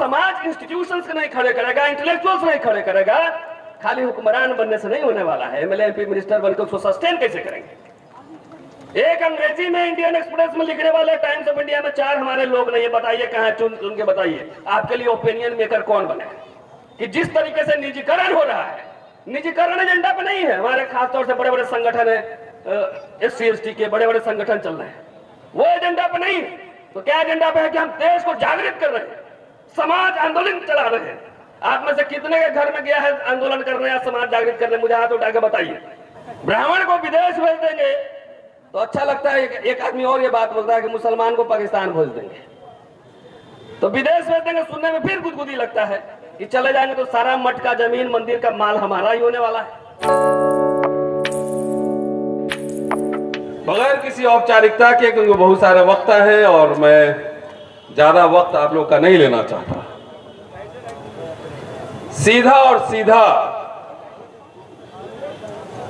समाज इंस्टीट्यूशंस नहीं खड़े करेगा, इंटेलेक्चुअल्स नहीं खड़े करेगा, खाली हुक्मरान बनने से नहीं होने वाला है। एमएलए एमपी मिनिस्टर बनकर उसको सस्टेन कैसे करेंगे? एक अंग्रेजी में इंडियन एक्सप्रेस में लिखने वाले टाइम्स ऑफ इंडिया में 4 हमारे लोग नहीं है। बताइए कहां, चुन के बताइए आपके लिए ओपिनियन मेकर कौन बने? कि जिस तरीके से निजीकरण हो रहा है, निजीकरण एजेंडा पे नहीं है। हमारे खासतौर से बड़े बड़े संगठन है, SC ST के बड़े बड़े संगठन चल रहे हैं, वो एजेंडा पे नहीं है। तो क्या एजेंडा पे है? कि हम देश को जागृत कर रहे हैं, समाज आंदोलन चला रहे हैं। आप में से कितने के घर में गया है आंदोलन करने या समाज जागृत करने? मुझे हाथ उठा के बताइए। ब्राह्मण को विदेश भेज देंगे तो अच्छा लगता है। एक आदमी और ये बात बोलता है कि मुसलमान को पाकिस्तान भेज देंगे तो विदेश भेज देंगे। सुनने में फिर गुदगुदी लगता है कि चले जाएंगे तो सारा मठ का जमीन मंदिर का माल हमारा ही होने वाला है। बगैर किसी औपचारिकता के, क्योंकि बहुत सारे वक्ता हैं और मैं ज्यादा वक्त आप लोग का नहीं लेना चाहता, सीधा और सीधा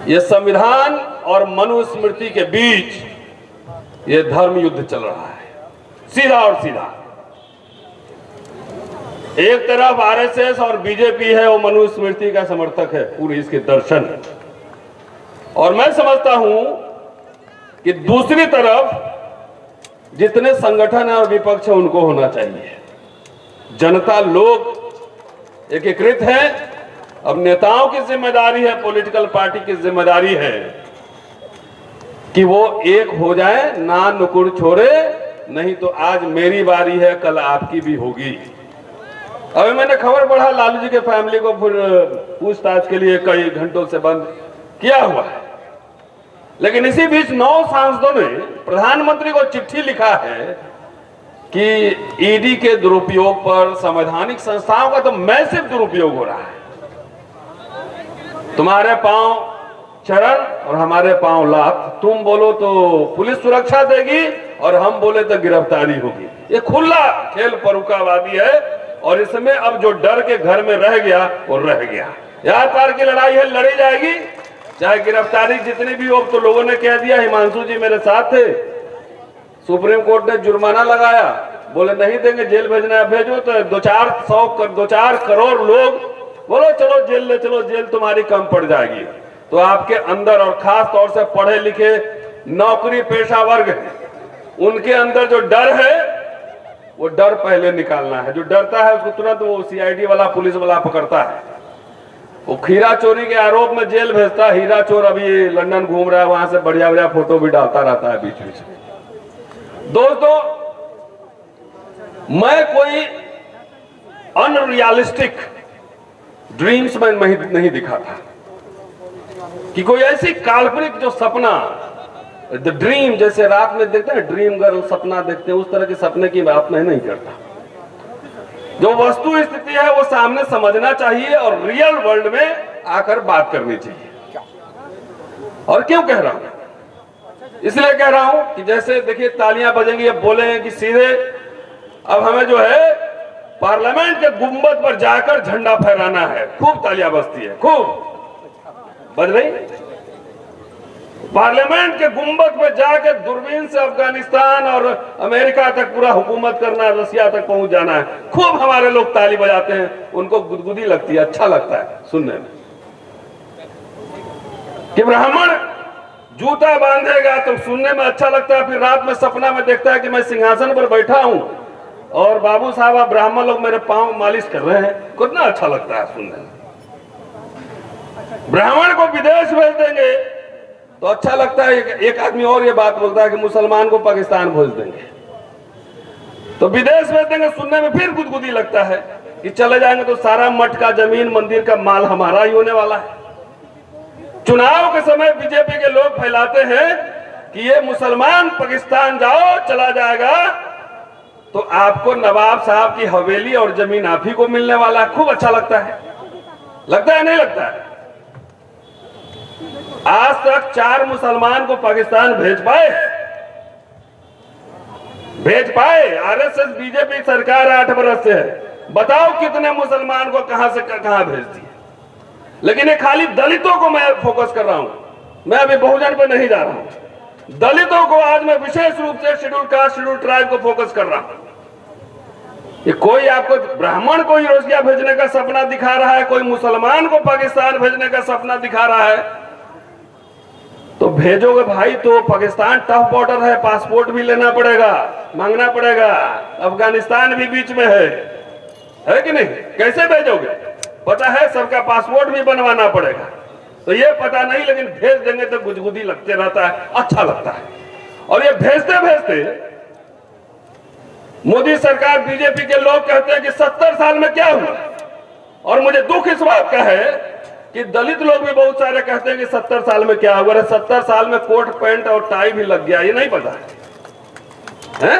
ये संविधान और मनुस्मृति के बीच ये धर्म युद्ध चल रहा है, सीधा और सीधा। एक तरफ आरएसएस और बीजेपी है, वो मनुस्मृति का समर्थक है, पूरी इसके दर्शन। और मैं समझता हूं कि दूसरी तरफ जितने संगठन है और विपक्ष है उनको होना चाहिए। जनता लोग एकीकृत है। अब नेताओं की जिम्मेदारी है, पॉलिटिकल पार्टी की जिम्मेदारी है कि वो एक हो जाए, ना नुकुर छोड़े। नहीं तो आज मेरी बारी है, कल आपकी भी होगी। अभी मैंने खबर पढ़ा लालू जी के फैमिली को फिर पूछताछ के लिए कई घंटों से बंद किया हुआ है। लेकिन इसी बीच 9 सांसदों ने प्रधानमंत्री को चिट्ठी लिखा है कि ईडी के दुरुपयोग पर संवैधानिक संस्थाओं का तो मैसिव दुरुपयोग हो रहा है। तुम्हारे पांव चरण और हमारे पांव लात, तुम बोलो तो पुलिस सुरक्षा देगी और हम बोले तो गिरफ्तारी होगी। ये खुला खेल फर्रुखाबादी है और इसमें अब जो डर के घर में रह गया वो रह गया। यार पार की लड़ाई है, लड़ी जाएगी, चाहे गिरफ्तारी जितनी भी हो। तो लोगों ने कह दिया, हिमांशु जी मेरे साथ थे, सुप्रीम कोर्ट ने जुर्माना लगाया, बोले नहीं देंगे, जेल भेजना है भेजो। तो 2-4 करोड़ लोग बोलो चलो जेल ले चलो, जेल तुम्हारी कम पड़ जाएगी। तो आपके अंदर और खास तौर से पढ़े लिखे नौकरी पेशा वर्ग है, उनके अंदर जो डर है वो डर पहले निकालना है। जो डरता है उसको तुरंत वो CID वाला पुलिस वाला पकड़ता है। वो खीरा चोरी के आरोप में जेल भेजता है। हीरा चोर अभी लंदन घूम रहा है, वहां से बढ़िया बढ़िया फोटो भी डालता रहता है बीच बीच में। दोस्तों, मैं कोई अनरियलिस्टिक ड्रीम्स में नहीं दिखा था कि कोई ऐसी काल्पनिक जो सपना, द ड्रीम, जैसे रात में देखते हैं ड्रीम गर्ल सपना देखते हैं, उस तरह के सपने की बात मैं नहीं करता। जो वस्तु स्थिति है वो सामने समझना चाहिए और रियल वर्ल्ड में आकर बात करनी चाहिए। और क्यों कह रहा हूं? इसलिए कह रहा हूं कि जैसे देखिए तालियां बजेंगी, अब बोले हैं कि सीधे अब हमें जो है पार्लियामेंट के गुंबद पर जाकर झंडा फहराना है। खूब तालियां बजती है, खूब बज रही। पार्लियामेंट के गुंबद पर जाकर दूरबीन से अफगानिस्तान और अमेरिका तक पूरा हुकूमत करना, रसिया तक पहुंच जाना है। खूब हमारे लोग ताली बजाते हैं, उनको गुदगुदी लगती है, अच्छा लगता है सुनने में कि ब्राह्मण जूता बांधेगा तो सुनने में अच्छा लगता है। फिर रात में सपना में देखता है कि मैं सिंहासन पर बैठा हूं और बाबू साहब ब्राह्मण लोग मेरे पांव मालिश कर रहे हैं, कितना अच्छा लगता है सुनने में। ब्राह्मण को विदेश भेज देंगे तो अच्छा लगता है। एक आदमी और ये बात बोलता है कि मुसलमान को पाकिस्तान भेज देंगे तो विदेश भेज देंगे। सुनने में फिर गुदगुदी लगता है कि चले जाएंगे तो सारा मठ का जमीन मंदिर का माल हमारा ही होने वाला है। चुनाव के समय बीजेपी के लोग फैलाते हैं कि ये मुसलमान पाकिस्तान जाओ चला जाएगा तो आपको नवाब साहब की हवेली और जमीन आप ही को मिलने वाला है। खूब अच्छा लगता है नहीं लगता है? आज तक 4 मुसलमान को पाकिस्तान भेज पाए। आरएसएस बीजेपी सरकार 8 बरस से है, बताओ कितने मुसलमान को कहां से कहां भेजती है। लेकिन ये खाली दलितों को मैं फोकस कर रहा हूं, मैं अभी बहुजन पर नहीं जा रहा हूं। दलितों को आज मैं विशेष रूप से शेड्यूल कास्ट शेड्यूल ट्राइब को फोकस कर रहा हूं। ये कोई आपको ब्राह्मण को रोहिंग्या भेजने का सपना दिखा रहा है, कोई मुसलमान को पाकिस्तान भेजने का सपना दिखा रहा है, तो भेजोगे भाई तो पाकिस्तान टफ बॉर्डर है, पासपोर्ट भी लेना पड़ेगा, मांगना पड़ेगा, अफगानिस्तान भी बीच में है कि नहीं? कैसे भेजोगे? पता है सबका पासपोर्ट भी बनवाना पड़ेगा। तो ये पता नहीं, लेकिन भेज देंगे तो गुदगुदी लगते रहता है, अच्छा लगता है। और ये भेजते भेजते मोदी सरकार, बीजेपी के लोग कहते हैं कि 70 साल में क्या हुआ। और मुझे दुख इस बात का है कि दलित लोग भी बहुत सारे कहते हैं कि 70 साल में क्या हुआ। 70 साल में कोट पैंट और टाई भी लग गया, ये नहीं पता है?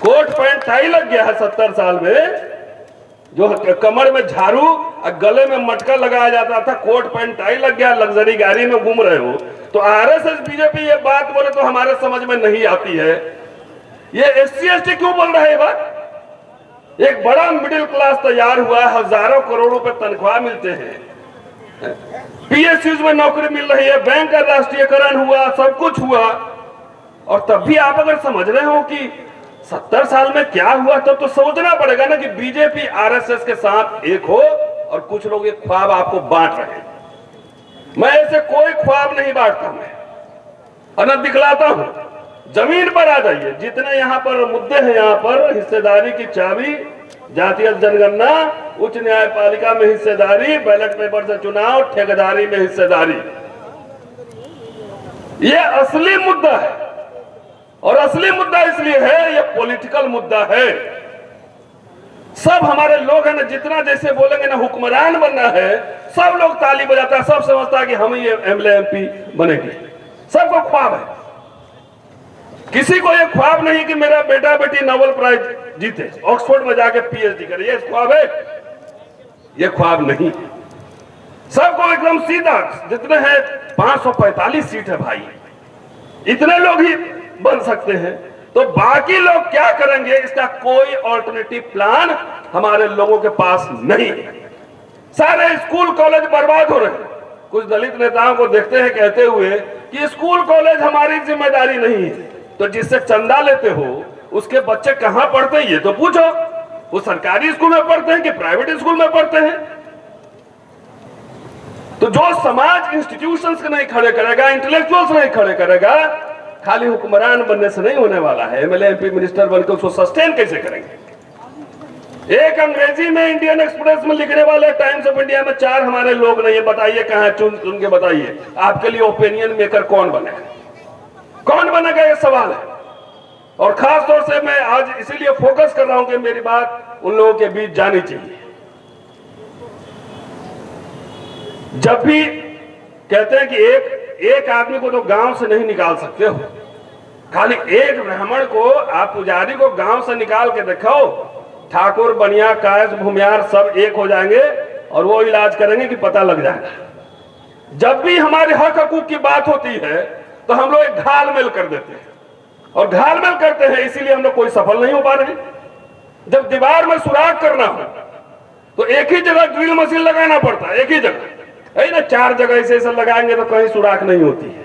कोट पैंट टाई लग गया है 70 साल में। जो कमर में झाड़ू और गले में मटका लगाया जाता था, कोट पैंट टाई लग गया, लग्जरी गाड़ी में घूम रहे हो। तो आरएसएस बीजेपी ये बात बोले तो हमारे समझ में नहीं आती है। ये SC ST क्यों बोल रहे हैं बात? एक बड़ा मिडिल क्लास तैयार हुआ, हजारों करोड़ रुपए तनख्वाह मिलते हैं, PSUs में नौकरी मिल रही है, बैंक का राष्ट्रीयकरण हुआ, सब कुछ हुआ, और तब भी आप अगर समझ रहे हो कि 70 साल में क्या हुआ, तब तो सोचना पड़ेगा ना कि बीजेपी RSS के साथ एक हो और कुछ लोग एक ख्वाब आपको बांट रहे हैं। मैं ऐसे कोई ख्वाब नहीं बांटता, मैं अनंत दिखलाता हूं। जमीन पर आ जाइए, जितने यहाँ पर मुद्दे हैं, यहाँ पर हिस्सेदारी की चाबी, जातीय जनगणना, उच्च न्यायपालिका में हिस्सेदारी, बैलेट पेपर से चुनाव, ठेकेदारी में हिस्सेदारी, ये असली मुद्दा है। और असली मुद्दा इसलिए है, ये पॉलिटिकल मुद्दा है। सब हमारे लोग हैं ना, जितना जैसे बोलेंगे ना हुक्मरान बनना है, सब लोग ताली बजाता है, सब समझता है कि हम ही MLA MP बनेंगे। सबको ख्वाब है, किसी को ये ख्वाब नहीं कि मेरा बेटा बेटी नोबेल प्राइज जीते, ऑक्सफोर्ड में जाके PhD करे। ये ख्वाब है? ये ख्वाब नहीं। सबको एकदम सीधा, जितने हैं 545 सीट है भाई, इतने लोग ही बन सकते हैं। तो बाकी लोग क्या करेंगे, इसका कोई ऑल्टरनेटिव प्लान हमारे लोगों के पास नहीं है। सारे स्कूल कॉलेज बर्बाद हो रहे हैं। कुछ दलित नेताओं को देखते हैं कहते हुए कि स्कूल कॉलेज हमारी जिम्मेदारी नहीं है। तो जिससे चंदा लेते हो उसके बच्चे कहां पढ़ते हैं ये तो पूछो। वो सरकारी स्कूल में पढ़ते हैं कि प्राइवेट स्कूल में पढ़ते हैं? तो जो समाज इंस्टीट्यूशंस नहीं खड़े करेगा, इंटेलेक्चुअल्स नहीं खड़े करेगा, खाली हुक्मरान बनने से नहीं होने वाला है। MLA MP मिनिस्टर बनकर उसको सस्टेन कैसे करेंगे? एक अंग्रेजी में इंडियन एक्सप्रेस में लिखने वाले टाइम्स ऑफ इंडिया में 4 हमारे लोग नहीं है। बताइए कहां, चुन के बताइए आपके लिए ओपिनियन मेकर कौन बनेगा, कौन बनेगा, ये सवाल है। और खास तौर से मैं आज इसीलिए फोकस कर रहा हूं कि मेरी बात उन लोगों के बीच जानी चाहिए। जब भी कहते हैं कि एक आदमी को तो गांव से नहीं निकाल सकते हो, खाली एक ब्राह्मण को, आप पुजारी को गांव से निकाल के देखो, ठाकुर बनिया कायस भूमियार सब एक हो जाएंगे और वो इलाज करेंगे कि पता लग जाएगा। जब भी हमारे हक हकूक की बात होती है तो हम लोग एक घालमेल कर देते हैं, और घालमेल करते हैं इसीलिए हम लोग कोई सफल नहीं हो पा रहे। जब दीवार में सुराख करना हो तो एक ही जगह ड्रिल मशीन लगाना पड़ता है, एक ही जगह है ना। 4 जगह ऐसे लगाएंगे तो कहीं सुराख नहीं होती है।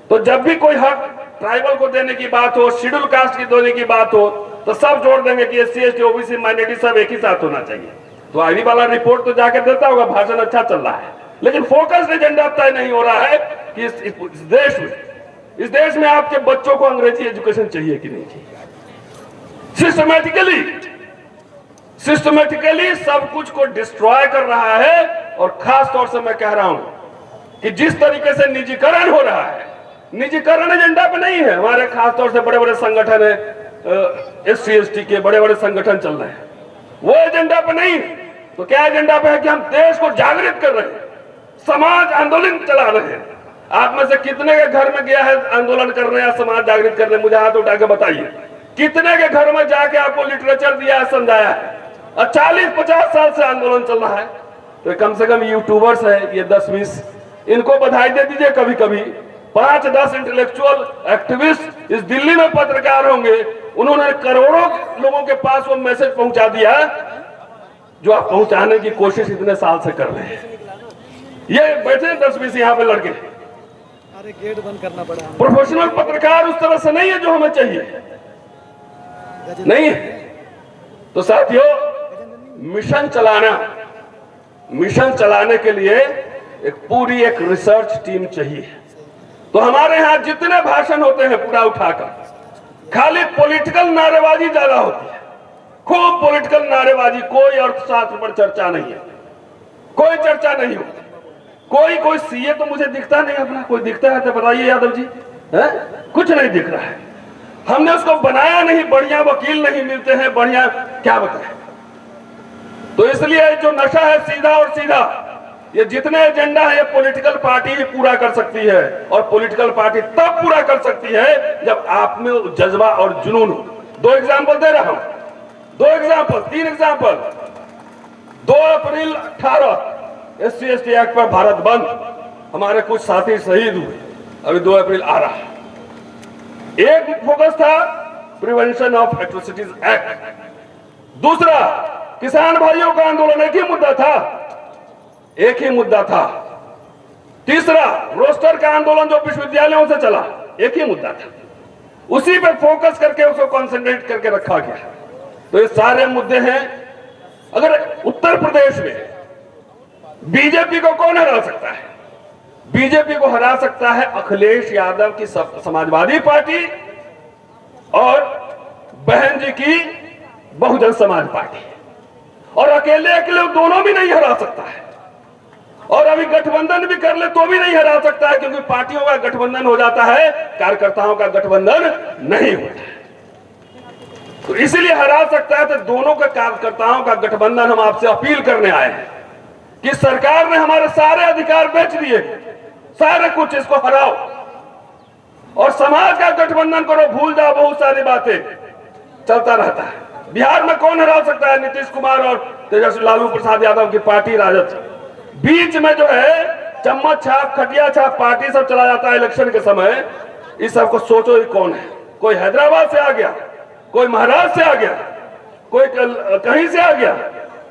तो जब भी कोई हक ट्राइबल को देने की बात हो, शेड्यूल कास्ट की देने की बात हो, तो सब जोड़ देंगे कि SC ST OBC माइनॉरिटी सब एक ही साथ होना चाहिए। तो आईवी वाला रिपोर्ट तो जाकर देता होगा, भाषण अच्छा चल रहा है, लेकिन फोकस एजेंडा तय नहीं हो रहा है कि इस देश में आपके बच्चों को अंग्रेजी एजुकेशन चाहिए कि नहीं चाहिए। सिस्टमेटिकली सब कुछ को डिस्ट्रॉय कर रहा है। और खास तौर से मैं कह रहा हूं कि जिस तरीके से निजीकरण हो रहा है, निजीकरण एजेंडा पे नहीं है। हमारे खास तौर से बड़े बड़े संगठन है, SC ST के बड़े बड़े संगठन चल रहे हैं, वो एजेंडा पे नहीं है। तो क्या एजेंडा पे है कि हम देश को जागृत कर रहे हैं, समाज आंदोलन चला रहे हैं। आप में से कितने के घर में गया है आंदोलन करने या समाज जागृत करने? मुझे हाथ उठा के बताइए, कितने के घर में जाके आपको लिटरेचर दिया है, समझाया है? और 40-50 साल से आंदोलन चल रहा है। तो कम से कम यूट्यूबर्स है ये 10-20, इनको बधाई दे दीजिए। कभी कभी 5-10 इंटेलेक्चुअल एक्टिविस्ट इस दिल्ली में पत्रकार होंगे, उन्होंने करोड़ों लोगों के पास वो मैसेज पहुंचा दिया जो आप पहुंचाने की कोशिश इतने साल से कर रहे हैं। ये बैठे 10-20 यहाँ पे लड़के, अरे गेट बंद करना पड़ा। प्रोफेशनल पत्रकार उस तरह से नहीं है जो हमें चाहिए, नहीं है। तो साथियों, मिशन चलाने के लिए एक रिसर्च टीम चाहिए। तो हमारे यहाँ जितने भाषण होते हैं पूरा उठाकर खाली पॉलिटिकल नारेबाजी ज्यादा होती है, खूब पॉलिटिकल नारेबाजी, कोई अर्थशास्त्र पर चर्चा नहीं है, कोई चर्चा नहीं होती। कोई सीए तो मुझे दिखता नहीं अपना, कोई दिखता है तो बताइए यादव जी, है? कुछ नहीं दिख रहा है। हमने उसको बनाया नहीं, बढ़िया वकील नहीं मिलते हैं, बढ़िया क्या बताएं। तो इसलिए जो नशा है सीधा और सीधा, ये जितने एजेंडा है ये पॉलिटिकल पार्टी ही पूरा कर सकती है, और पॉलिटिकल पार्टी तब पूरा कर सकती है जब आप में जज्बा और जुनून हो। 2 एग्जाम्पल दे रहा हूं, 3 एग्जाम्पल। 2 अप्रैल 18 SC/ST एक्ट पर भारत बंद, हमारे कुछ साथी शहीद हुए, अभी 2 अप्रैल आ रहा है। एक फोकस था प्रिवेंशन ऑफ एट्रोसिटीज एक्ट, दूसरा किसान भाइयों का आंदोलन, एक ही मुद्दा था। तीसरा रोस्टर का आंदोलन जो विश्वविद्यालयों से चला, एक ही मुद्दा था, उसी पे फोकस करके उसको कंसंट्रेट करके रखा गया। तो ये सारे मुद्दे हैं। अगर उत्तर प्रदेश में बीजेपी को कौन हरा सकता है? बीजेपी को हरा सकता है अखिलेश यादव की समाजवादी पार्टी और बहन जी की बहुजन समाज पार्टी, और अकेले दोनों भी नहीं हरा सकता है। और अभी गठबंधन भी कर ले तो भी नहीं हरा सकता है, क्योंकि पार्टियों का गठबंधन हो जाता है, कार्यकर्ताओं का गठबंधन नहीं होता है। तो इसलिए हरा सकता है। तो दोनों के कार्यकर्ताओं का गठबंधन हम आपसे अपील करने आए हैं कि सरकार ने हमारे सारे अधिकार बेच दिए, सारे कुछ, इसको हराओ और समाज का गठबंधन करो, भूल जाओ बहुत सारी बातें, चलता रहता है। बिहार में कौन हरा सकता है? नीतीश कुमार और तेजस्वी लालू प्रसाद यादव की पार्टी राजद। बीच में जो है चम्मच छाप, खटिया छाप पार्टी सब चला जाता है इलेक्शन के समय। इस सबको सोचो ये कौन है? कोई हैदराबाद से आ गया, कोई महाराष्ट्र से आ गया, कोई कहीं से आ गया।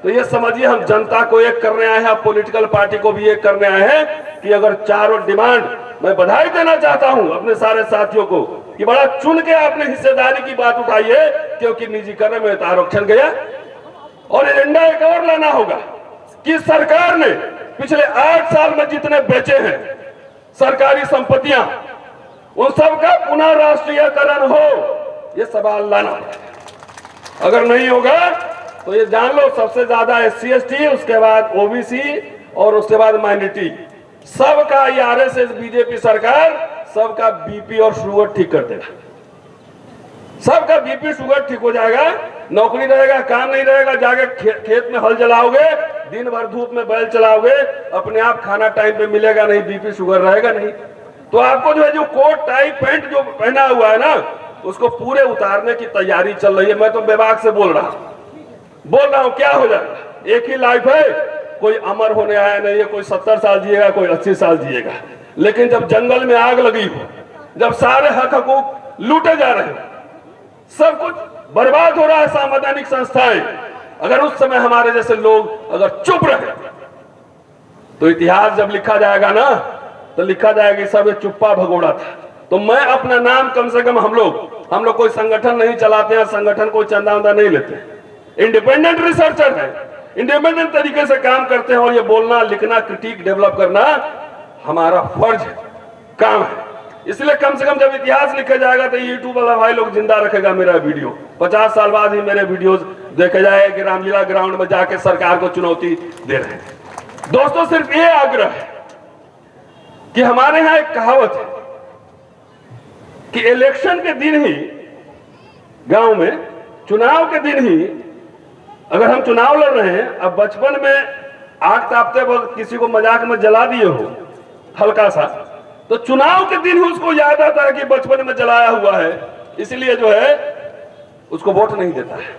तो ये समझिए हम जनता को एक करने आए हैं, पॉलिटिकल पार्टी को भी एक करने आए हैं कि अगर चारों डिमांड, मैं बधाई देना चाहता हूं अपने सारे साथियों को कि बड़ा चुन के आपने हिस्सेदारी की बात उठाई है, क्योंकि निजीकरण में तो आरक्षण गया। और एजेंडा एक और लाना होगा कि सरकार ने पिछले 8 साल में जितने बेचे हैं सरकारी संपत्तियां, उन सबका पुनः राष्ट्रीयकरण हो, ये सवाल लाना पड़ेगा। अगर नहीं होगा तो ये जान लो सबसे ज्यादा SC/ST, उसके बाद OBC और उसके बाद माइनॉरिटी, सबका ये RSS बीजेपी सरकार सबका BP और शुगर ठीक कर देगा। सबका BP शुगर ठीक हो जाएगा, नौकरी रहेगा, काम नहीं रहेगा, जाके खेत में हल चलाओगे, दिन भर धूप में बैल चलाओगे, अपने आप खाना टाइम पे मिलेगा नहीं, BP शुगर रहेगा नहीं। तो आपको जो है जो कोट टाई पैंट जो पहना हुआ है ना, उसको पूरे उतारने की तैयारी चल रही है। मैं तो बेबाक से बोल रहा हूं, क्या हो जाएगा? एक ही लाइफ है, कोई अमर होने आया नहीं है, कोई 70 साल जिएगा, कोई 80 साल जिएगा। लेकिन जब जंगल में आग लगी हो, जब सारे हक हकूक लूटे जा रहे हो, सब कुछ बर्बाद हो रहा है, संवैधानिक संस्थाएं, अगर उस समय हमारे जैसे लोग अगर चुप रहे तो इतिहास जब लिखा जाएगा ना, तो लिखा जाएगा सब ये चुप्पा भगोड़ा था। तो मैं अपना नाम कम से कम, हम लोग कोई संगठन नहीं चलाते हैं, संगठन कोई चंदा वंदा नहीं लेते, इंडिपेंडेंट रिसर्चर है, इंडिपेंडेंट तरीके से काम करते हैं। और ये बोलना, लिखना, क्रिटिक डेवलप करना हमारा फर्ज है, काम है। इसलिए कम से कम जब इतिहास लिखा जाएगा तो यूट्यूब वाला भाई लोग जिंदा रखेगा मेरा वीडियो। 50 साल बाद ही मेरे वीडियोस देखे जाए कि रामलीला ग्राउंड में जाके सरकार को चुनौती दे रहे हैं। दोस्तों, सिर्फ ये आग्रह है कि हमारे यहाँ एक कहावत है कि इलेक्शन के दिन ही, गांव में चुनाव के दिन ही अगर हम चुनाव लड़ रहे हैं, अब बचपन में आग तापते वक्त किसी को मजाक में जला दिए हो हल्का सा, तो चुनाव के दिन ही उसको याद आता है कि बचपन में जलाया हुआ है, इसलिए जो है उसको वोट नहीं देता है।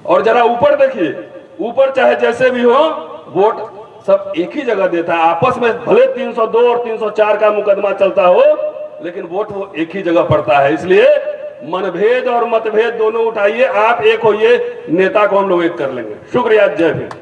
और जरा ऊपर देखिए, ऊपर चाहे जैसे भी हो, वोट सब एक ही जगह देता है। आपस में भले 302 और 304 का मुकदमा चलता हो, लेकिन वोट वो एक ही जगह पड़ता है। इसलिए मनभेद और मतभेद दोनों उठाइए, आप एक होइए, नेता को हम लोग एक कर लेंगे। शुक्रिया, जय भीम।